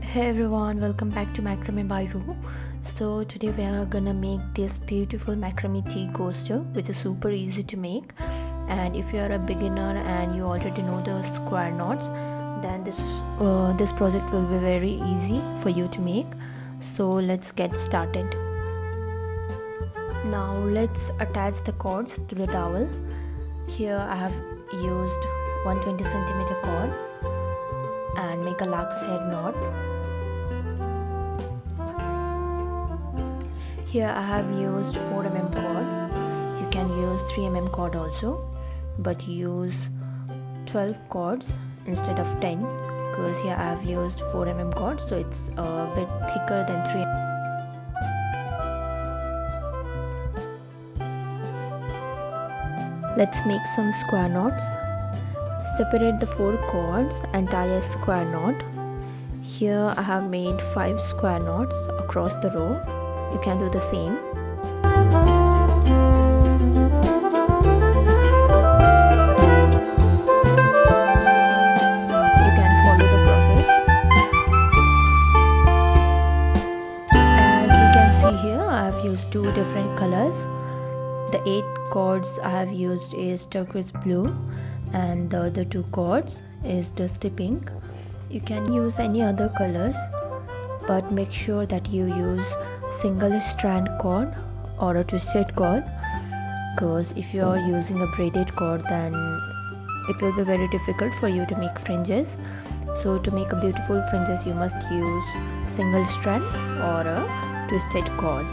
Hey everyone, welcome back to Macramebyroo. So today we are gonna make this beautiful macrame tea coaster, which is super easy to make. And if you are a beginner and you already know the square knots, then this project will be very easy for you to make. So let's get started. Now let's attach the cords to the dowel. Here I have used 120 cm cord and make a lark's head knot. Here I have used 4 mm cord. You can use 3 mm cord also, but use 12 cords instead of 10 because here I have used 4 mm cord, so it's a bit thicker than 3 mm. Let's make some square knots. Separate the 4 cords and tie a square knot. Here I have made 5 square knots across the row. You can do the same. You can follow the process. As you can see here, I have used 2 different colors. The 8 cords I have used is turquoise blue and the other 2 cords is dusty pink. You can use any other colors, but make sure that you use single strand cord or a twisted cord, because if you are using a braided cord then it will be very difficult for you to make fringes. So to make a beautiful fringes you must use single strand or a twisted cord.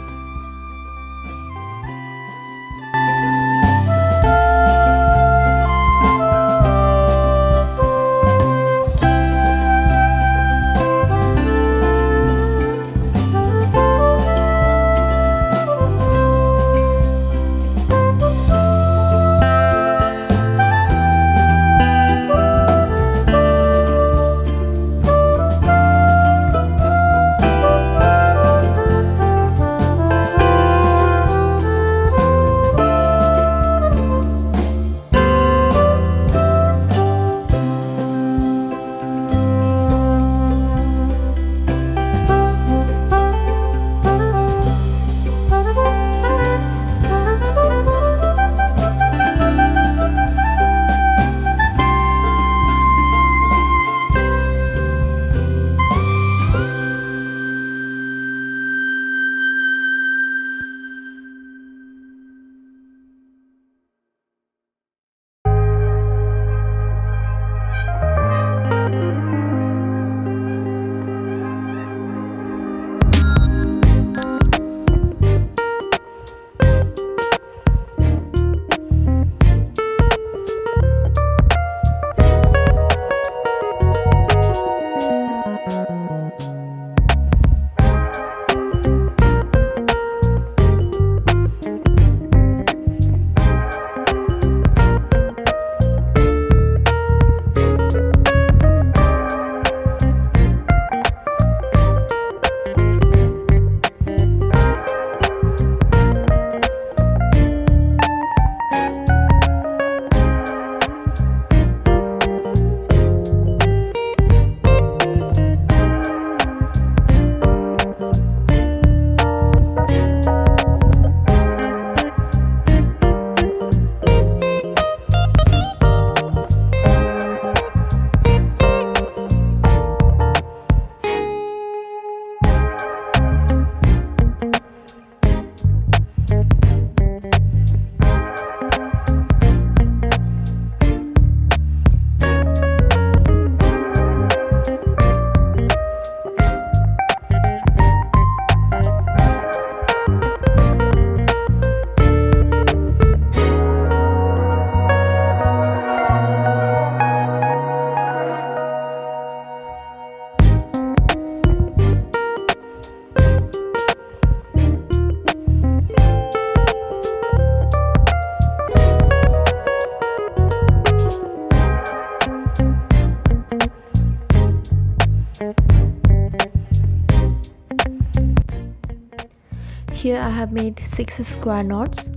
Here I have made 6 square knots.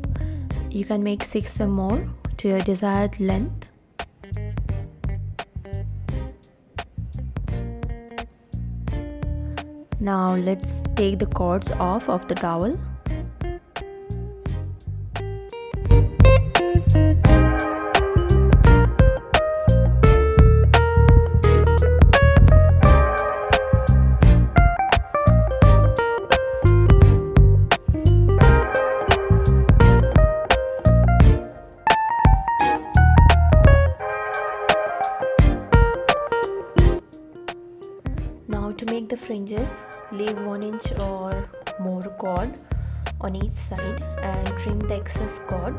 You can make 6 or more to your desired length. Now let's take the cords off of the dowel. Now to make the fringes, leave 1 inch or more cord on each side and trim the excess cord.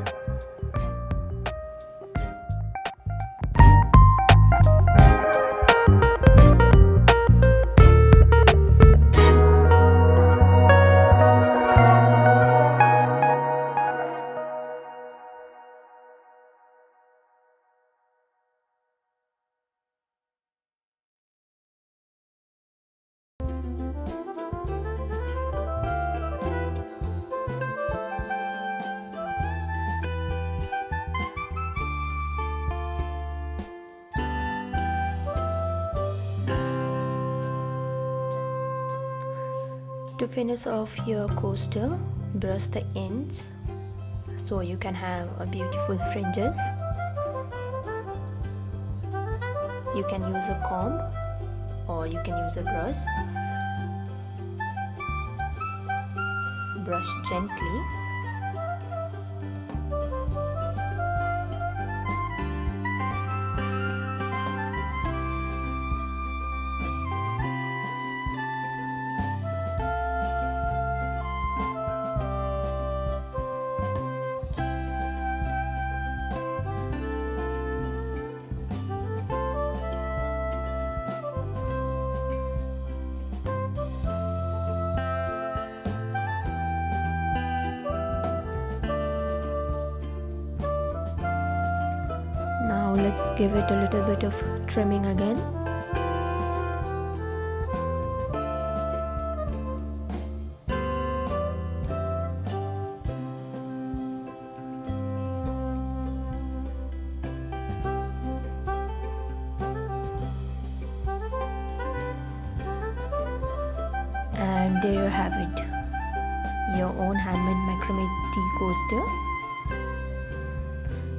To finish off your coaster, brush the ends so you can have a beautiful fringes. You can use a comb or you can use a brush. Brush gently. Now let's give it a little bit of trimming again. And there you have it, your own handmade macrame tea coaster.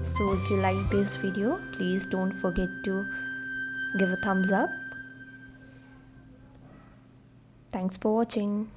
So if you like this video, please don't forget to give a thumbs up. Thanks for watching.